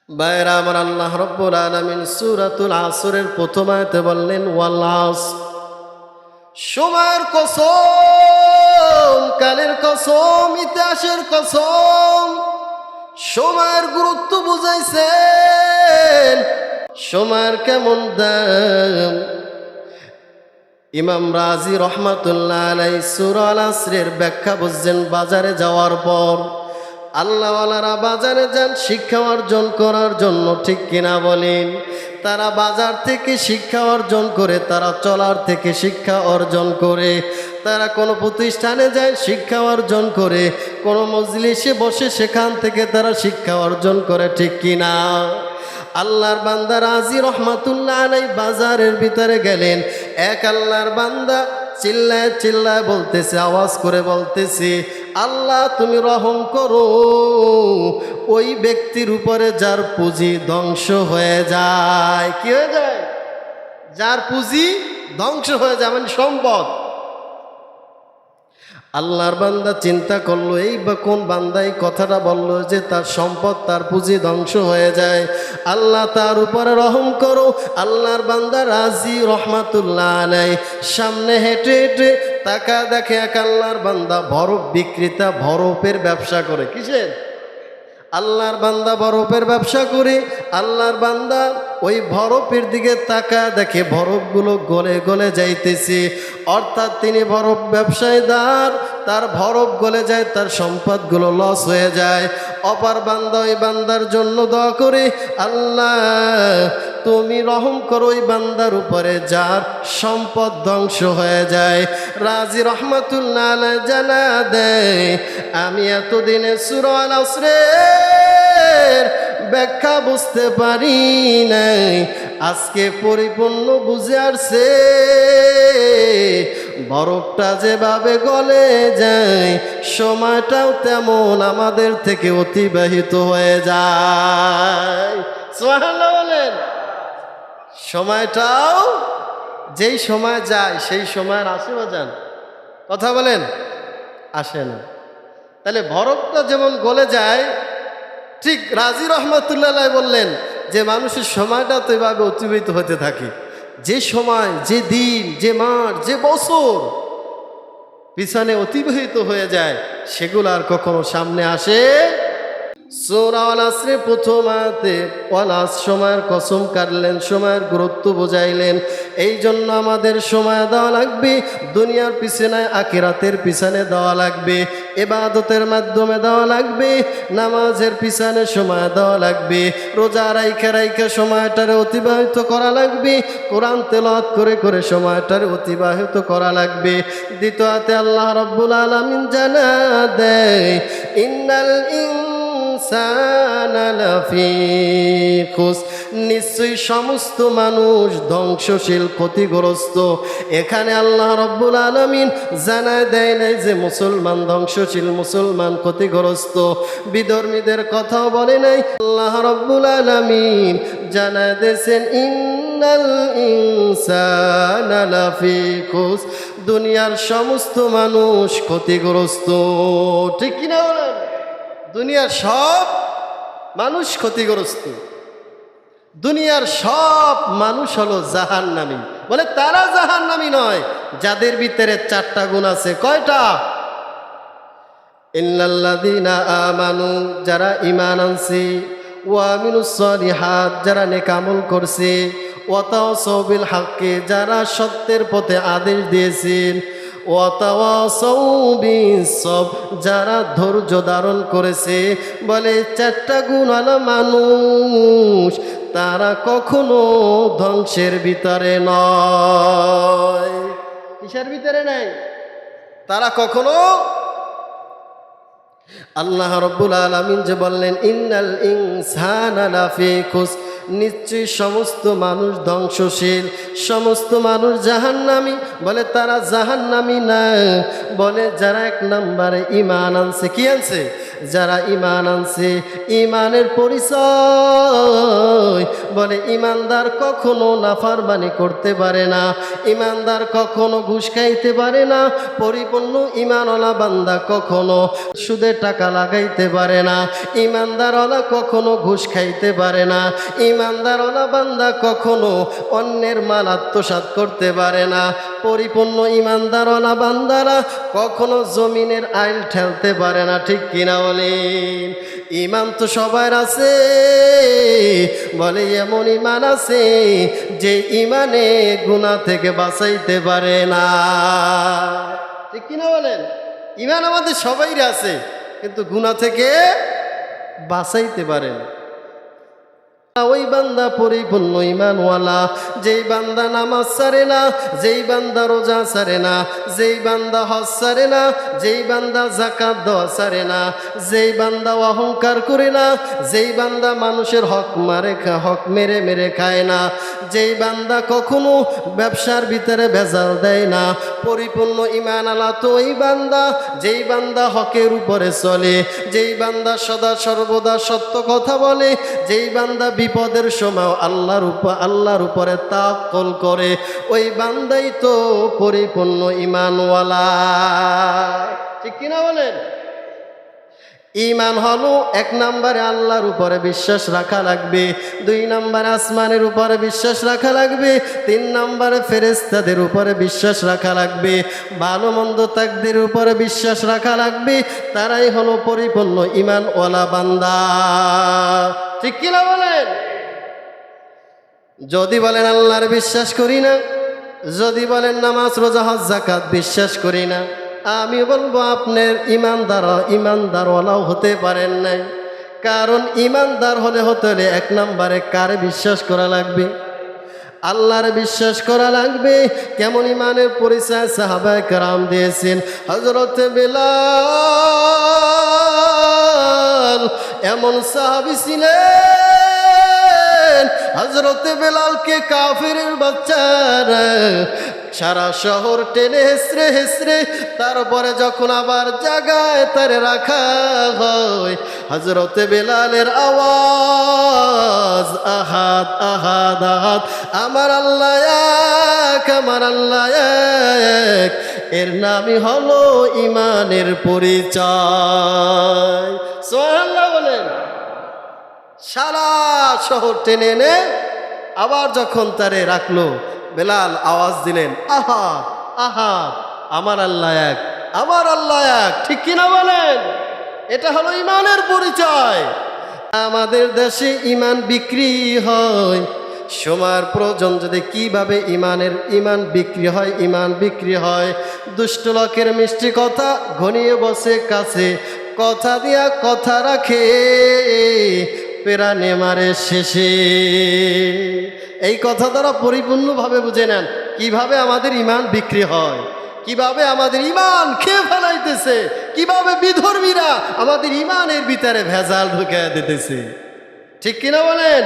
বাইরা আমার, আল্লাহ রব্বুল আলামিন সূরাতুল আসরের প্রথম আয়াতে বললেন ওয়াল আসর, সময়ের কসম, কালের কসম, ইতিহাসের কসম। সময়ের গুরুত্ব বুঝাইছেন, সময়ের কেমন দাম। ইমাম রাজি রহমাতুল্লাহ আলাইহি সূরা আল আসরের ব্যাখ্যা বুঝছেন বাজারে যাওয়ার পর। আল্লাহওয়ালারা বাজারে যান শিক্ষা অর্জন করার জন্য, ঠিক কিনা বলেন? তারা বাজার থেকে শিক্ষা অর্জন করে, তারা চলার থেকে শিক্ষা অর্জন করে, তারা কোনো প্রতিষ্ঠানে যায় শিক্ষা অর্জন করে, কোনো মজলিসে বসে সেখান থেকে তারা শিক্ষা অর্জন করে, ঠিক কিনা? আল্লাহর বান্দা রাজি রহমাতুল্লাহ আলাইহি বাজারের ভিতরে গেলেন। এক আল্লাহর বান্দা চিল্লায় চিল্লায় বলতেছে, আওয়াজ করে বলতেছে, আল্লাহ তুমি রহম করো ওই ব্যক্তির উপরে যার পুঁজি ধ্বংস হয়ে যায়। কি হয়ে যায়? যার পুঁজি ধ্বংস হয়ে যায়, মানে সম্পদ। আল্লাহর বান্দা চিন্তা করলো, এই বা কোন বান্দাই কথাটা বললো যে তার সম্পদ, তার পুঁজি ধ্বংস হয়ে যায়, আল্লাহ তার উপরে রহম করো। আল্লাহর বান্দা রাজি রহমাতুল্লাহ আলাইহি সামনে হেঁটে হেঁটে তাকা দেখে এক আল্লাহর বান্দা বরফ বিক্রেতা, বরফের ব্যবসা করে। কিসের? আল্লাহর বান্দা বরফের ব্যবসা করে। আল্লাহর বান্দা ওই বরফের দিকে তাকা দেখে বরফগুলো গলে গলে যাইতেছে, অর্থাৎ তিনি বরফ ব্যবসায়ীদার, তার বরফ গলে যায়, তার সম্পদগুলো লস হয়ে যায়। অপার বান্দা ওই বান্দার জন্য দোয়া করে, আল্লাহ তুমি রহম করো ওই বান্দার উপরে যার সম্পদ ধ্বংস হয়ে যায়। রাজি রহমাতুল্লাহ আলাইহি জানা দেয়, আমি এতদিনে সূরা আল আসরের ব্যাখ্যা বুঝতে পারি নাই, আজকে পরিপূর্ণ বুঝে আসছে। বরফটা যেভাবে গলে যায়, সময়টাও তেমন আমাদের থেকে অতিবাহিত হয়ে যায়। সুবহানাল্লাহ বলেন। সময়টাও যেই সময় যায় সেই সময়ের আসে বা যান, কথা বলেন, আসে না। তাহলে বরফটা যেমন গলে যায়, ঠিক রাজি রহমাতুল্লাহ আলাইহি বললেন যে মানুষের সময়টা তো এভাবে অতিবাহিত হতে থাকে। যে সময়, যে দিন, যে মাস, যে বছর পিছনে অতিবাহিত হয়ে যায়, সেগুলো আর কখনো সামনে আসে। সূরা আল আসরের প্রথম আয়াতে ওয়াল আসর, সময়ের কসম কাটলেন, সময়ের গুরুত্ব বোঝাইলেন। এই জন্য আমাদের সময় দেওয়া লাগবে, দুনিয়ার পিছনে আখিরাতের পিছনে দেওয়া লাগবে, ইবাদতের মাধ্যমে দেওয়া লাগবে, নামাজের পিছনে সময় দেওয়া লাগবে, রোজা রাইখা রাইখা সময়টারে অতিবাহিত করা লাগবে, কোরআন তেলাওয়াত করে করে সময়টারে অতিবাহিত করা লাগবে। দ্বিতীয়তে আল্লাহ রাব্বুল আলামিন জানা দেয়, ইন্নাল ইনসানা লাফি খুসর, নিশ্চয়ই সমস্ত মানুষ ধ্বংসশীল, ক্ষতিগ্রস্ত। এখানে আল্লাহ রাব্বুল আলামিন জানায় দেয় নাই যে মুসলমান ধ্বংসশীল, মুসলমান ক্ষতিগ্রস্ত, বিধর্মীদের কথাও বলে নাই। আল্লাহ রাব্বুল আলামিন জানায় দিয়েছেন, ইন্নাল ইনসানা লাফি খুসর, দুনিয়ার সমস্ত মানুষ ক্ষতিগ্রস্ত। ঠিক কিনা বলেন? দুনিয়ার সব মানুষ ক্ষতিগ্রস্ত, দুনিয়ার সব মানুষ হলো জাহান্নামী। বলে তারা জাহান্নামী নয় যাদের ভিতরে চারটা গুণ আছে। কয়টা? ইল্লাল্লাযীনা আমানু, যারা ঈমান আনছে, ওয়া আমিলুস সালিহাত, যারা নেক আমল করছে, ওয়া তাওয়াসাউ বিল হাক্কি, যারা সত্যের পথে আদেশ দিয়েছেন, ওয়া তাওয়াসাউ বিস সবর, যারা ধৈর্য ধারণ করেছে। বলে চারটা গুণওয়ালা মানুষ তারা কখনো ধ্বংসের ভিতরে নয়। কিসের ভিতরে নাই? তারা কখনো, আল্লাহ রাব্বুল আলামিন যে বললেন ইন্নাল ইনসানা লাফি খুসর, নিশ্চয়ই সমস্ত মানুষ ধ্বংসশীল, সমস্ত মানুষ জাহান্নামী। বলে তারা জাহান্নামী না, বলে যারা এক নম্বরে ঈমান আনছে। কি আনছে? যারা ঈমান আনছে ঈমানের পরিচয় বলে ঈমানদার কখনো নাফরমানি করতে পারে না, ঈমানদার কখনো ঘুষ খাইতে পারে না, পরিপূর্ণ ঈমানওয়ালা বান্দা কখনো সুদে টাকা লাগাইতে পারে না, ঈমানদারওয়ালা কখনো ঘুষ খাইতে পারে না, ঈমানদারওয়ালা বান্দা কখনো অন্যের মাল আত্মসাৎ করতে পারে না, পরিপূর্ণ ঈমানদারওয়ালা বান্দারা কখনো জমিনের আইল ঠেলতে পারে না। ঠিক কিনা বলেন? ঈমান তো সবার আছে, বলে এমন ঈমান আছে যে ঈমানে গুনাহ থেকে বাঁচাইতে পারে না। ঠিক কিনা বলেন? ঈমান আমাদের সবাইর আছে, কিন্তু গুনাহ থেকে বাঁচাইতে পারে না। ওই বান্দা পরিপূর্ণ ঈমানওয়ালা, যেই বান্দা নামাজ ছাড়ে না, যেই বান্দা রোজা ছাড়ে না, যেই বান্দা হজ ছাড়ে না, যেই বান্দা যাকাত দেওয়া ছাড়ে না, যেই বান্দা অহংকার করে না, যেই বান্দা মানুষের হক মেরে মেরে খায় না, যেই বান্দা কখনো ব্যবসার ভিতরে ভেজাল দেয় না, পরিপূর্ণ ঈমান আলা তো ওই বান্দা যেই বান্দা হকের উপরে চলে, যেই বান্দা সদা সর্বদা সত্য কথা বলে, যেই বান্দা বিপদের সময় আল্লাহর উপরে তাওয়াক্কুল করে, ওই বান্দাই তো পরিপূর্ণ ঈমানওয়ালা। ঠিক কিনা বলেন? ঈমান হলো 1 নম্বরে আল্লাহর উপরে বিশ্বাস রাখা লাগবে, 2 নম্বরে আসমানের উপরে বিশ্বাস রাখা লাগবে, 3 নম্বরে ফেরেশতাদের উপরে বিশ্বাস রাখা লাগবে, ভালো মন্দ তাকদীরের উপরে বিশ্বাস রাখা লাগবে। তারাই হলো পরিপূর্ণ ঈমানওয়ালা বান্দা। ঠিক কিনা বলেন? যদি বলেন আল্লাহর বিশ্বাস করি না, যদি বলেন নামাজ রোজা হজ যাকাত বিশ্বাস করি না, আমি বলবো আপনার ঈমানদারওয়ালাও হতে পারেন নাই। কারণ ঈমানদার হতে হলে 1 নম্বরে কারে বিশ্বাস করা লাগবে? আল্লাহর বিশ্বাস করা লাগবে। কেমন ঈমানের পরিচয় সাহাবায়ে কেরাম দিয়েছেন। হযরত বেলাল এমন সাহাবী ছিলেন, হযরত বেলালকে কাফিরের বাচ্চারা সারা শহর টেনে হেসরে হেসরে তারপরে যখন আবার জায়গায় তারে রাখা হয়, হযরত বেলালের আওয়াজ আহাদ আহাদ আহাদ, আমার আল্লাহ এক, আমার আল্লাহ এক, এর নামই হলো ঈমানের পরিচয়। সুবহানাল্লাহ বলেন। সারা শহর টেনে এনে আবার যখন তারে রাখলো, বেলাল আওয়াজ দিলেন আহাদ আহাদ, আমার আল্লাহ এক, আমার আল্লাহ এক। ঠিক কিনা বলেন? এটা হলো ঈমানের পরিচয়। আমাদের দেশে ঈমান বিক্রি হয়, সময়ের প্রয়োজন যদি কিভাবে ঈমান বিক্রি হয়, ঈমান বিক্রি হয় দুষ্ট লোকের মিষ্টি কথা ঘনিয়ে বসে কাছে, কথা দিয়া কথা রাখে পেরানে মারে শেষে। এই কথা দ্বারা পরিপূর্ণভাবে বুঝে নেন কিভাবে আমাদের ঈমান বিক্রি হয়, কিভাবে আমাদের ঈমান খেয়ে ফেলাইতেছে, কিভাবে বিধর্মীরা আমাদের ঈমানের ভিতরে ভেজাল ঢুকিয়ে দিতেছে। ঠিক কিনা বলেন?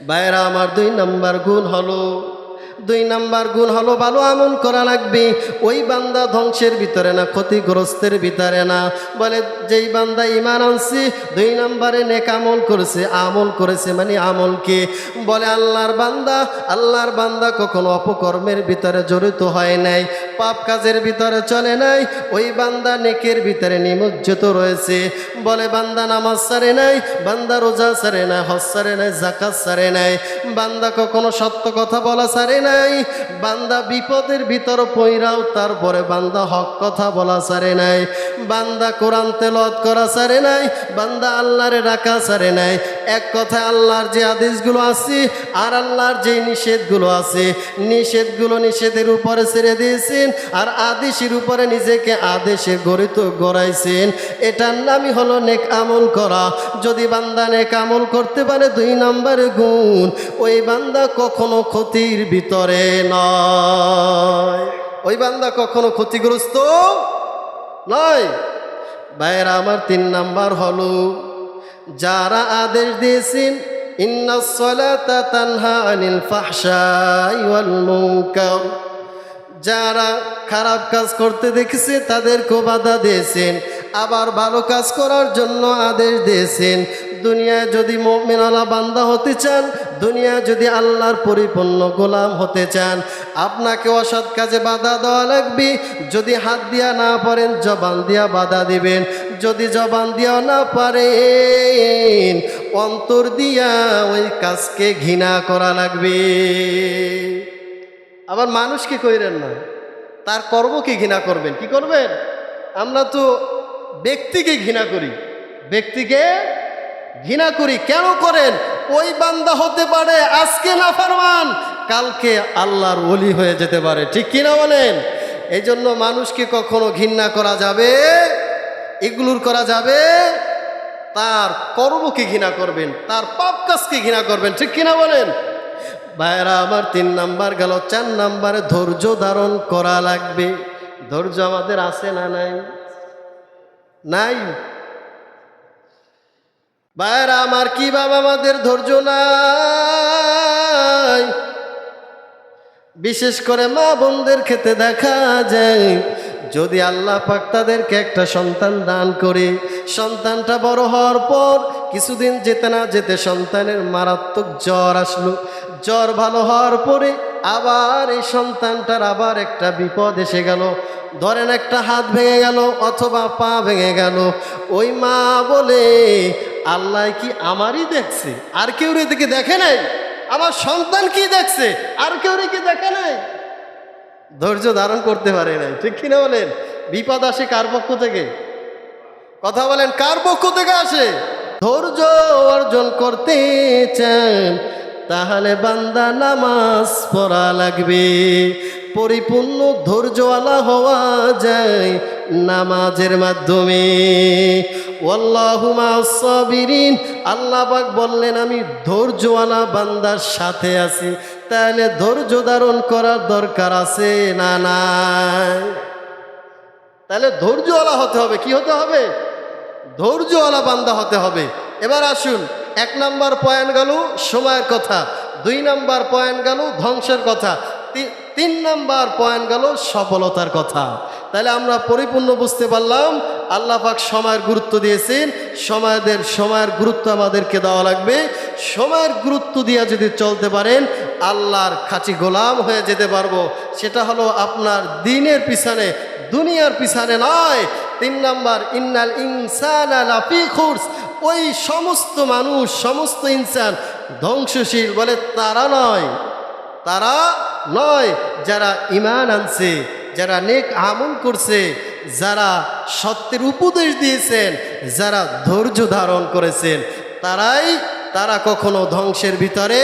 ভাইরা আমার 2 নম্বর গুণ হলো ভালো আমল করা লাগবে। ওই বান্দা ধ্বংসের ভিতরে না, ক্ষতিগ্রস্তের ভিতরে না। বলে যেই বান্দা ঈমান আনছে 2 নম্বরে নেক আমল করেছে মানে আমলকে বলে আল্লাহর বান্দা কখনো অপকর্মের ভিতরে জড়িত হয় নাই, পাপ কাজের ভিতরে চলে নাই, ওই বান্দা নেকের ভিতরে নিমজ্জিত রয়েছে। বলে বান্দা নামাজ ছাড়ে নাই, বান্দা রোজা ছাড়ে নাই, হজ ছাড়ে নাই, যাকাত ছাড়ে নাই, বান্দা কখনো সত্য কথা বলা ছাড়ে নাই, বান্দা বিপদের ভিতর পইরাও তারপরে বান্দা হক কথা বলা ছাড়ে নাই, বান্দা কোরআন তেলাওয়াত করা ছাড়ে নাই, বান্দা আল্লাহরে ডাকা ছাড়ে নাই। এক কথায় আল্লাহর যে আদেশগুলো আছে আর আল্লাহর যে নিষেধগুলো আছে, নিষেধের উপরে ছেড়ে দিয়েছেন আর আদেশের উপরে নিজেকে আদেশে গড়াইছেন। এটার নামই হলো নেক আমল করা। যদি বান্দা নেক আমল করতে পারে 2 নম্বরে গুণ, ওই বান্দা কখনো ক্ষতির ভিতরে নয়, ওই বান্দা কখনো ক্ষতিগ্রস্ত নয়। ভাইয়েরা আমার 3 নাম্বার হলো যারা আদেশ দিয়েছেন ইন্নাস সালাতা তানহা আনিল ফাহশাই ওয়াল মুনকার, যারা খারাপ কাজ করতে দেখেছে তাদেরকে বাধা দিয়েছেন, আবার ভালো কাজ করার জন্য আদেশ দিয়েছেন। দুনিয়ায় যদি মুমিনওয়ালা বান্দা হতে চান, দুনিয়ায় যদি আল্লাহর পরিপূর্ণ গোলাম হতে চান, আপনাকে অসৎ কাজে বাধা দেওয়া লাগবে। যদি হাত দিয়া না পারেন, জবান দিয়া বাধা দিবেন। যদি জবান দিয়া না পারেন, অন্তর দিয়া ওই কাজকে ঘৃণা করা লাগবে। আবার মানুষকে কইরেন না, তার কর্মকে ঘৃণা করবেন। কি করবেন? আমরা তো ব্যক্তিকে ঘৃণা করি, ব্যক্তিকে ঘৃণা করি। কেন করেন? ওই বান্দা হতে পারে আজকে নাফরমান, কালকে আল্লাহর ওলি হয়ে যেতে পারে। ঠিক কিনা বলেন? এই জন্য মানুষকে কখনো ঘৃণা করা যাবে, এগুলোর করা যাবে, তার কর্মকে ঘৃণা করবেন, তার পাপ কাজকে ঘৃণা করবেন। ঠিক কিনা বলেন? ভাইরা আমার 3 নাম্বার গেল। 4 নাম্বারে ধৈর্য ধারণ করা লাগবে। ধৈর্য আমাদের আছে না নাই? নাই। ভাইরা আমার, কি বাবা আমাদের ধৈর্য নাই? বিশেষ করে মা বোনদের ক্ষেত্রে দেখা যায়, যদি আল্লাহ পাক তাদেরকে একটা সন্তান দান করে, সন্তানটা বড় হওয়ার পর কিছুদিন যেতে না যেতে সন্তানের মারাত্মক জ্বর আসলো। জ্বর ভালো হওয়ার পরে আবার এই সন্তানটার আবার একটা বিপদ এসে গেল। ধরেন একটা হাত ভেঙে গেল অথবা পা ভেঙে গেল। ওই মা বলে, আল্লাহ কি আমারই দেখছে? আর কেউ এদিকে দেখে নাই? আমার সন্তান কি দেখছে? আর কেউ কি দেখে নাই? ধৈর্য ধারণ করতে পারে নাই। ঠিক কিনা বলেন? বিপদ আসে কার পক্ষ থেকে? কথা বলেন, কার পক্ষ থেকে আসে? ধৈর্য অর্জন করতে চান তাহলে বান্দা নামাজ পড়া লাগবে। পরিপূর্ণ ধৈর্যওয়ালা হওয়া যায় নামাজের মাধ্যমে। ওয়াল্লাহু মা'আস সাবিরিন। আল্লাহ পাক বললেন, আমি ধৈর্যওয়ালা বান্দার সাথে আছি। তাহলে ধৈর্য ধারণ করার দরকার আছে না নাই? তাহলে ধৈর্যওয়ালা হতে হবে। কি হতে হবে? ধৈর্যওয়ালা বান্দা হতে হবে। এবার আসুন, 1 নাম্বার পয়েন্ট গেল সময়ের কথা, 2 নাম্বার পয়েন্ট গেল ধ্বংসের কথা, 3 নাম্বার পয়েন্ট গেল সফলতার কথা। তাহলে আমরা পরিপূর্ণ বুঝতে পারলাম আল্লাহ পাক সময়ের গুরুত্ব দিয়েছেন। সময়ের গুরুত্ব আমাদেরকে দেওয়া লাগবে। সময়ের গুরুত্ব দিয়ে যদি চলতে পারেন, আল্লাহর খাঁটি গোলাম হয়ে যেতে পারবো। সেটা হলো আপনার দিনের পিছনে, দুনিয়ার পিছনে নয়। 3 নাম্বার, ইন্নাল ইনসানা লাফি খুসর। ওই সমস্ত মানুষ, সমস্ত ইনসান ধ্বংসশীল বলে তারা নয়, যারা ঈমান আনছে, যারা নেক আমল করছে, যারা সত্যের উপদেশ দিয়েছেন, যারা ধৈর্য ধারণ করেছেন, তারা কখনো ধ্বংসের ভিতরে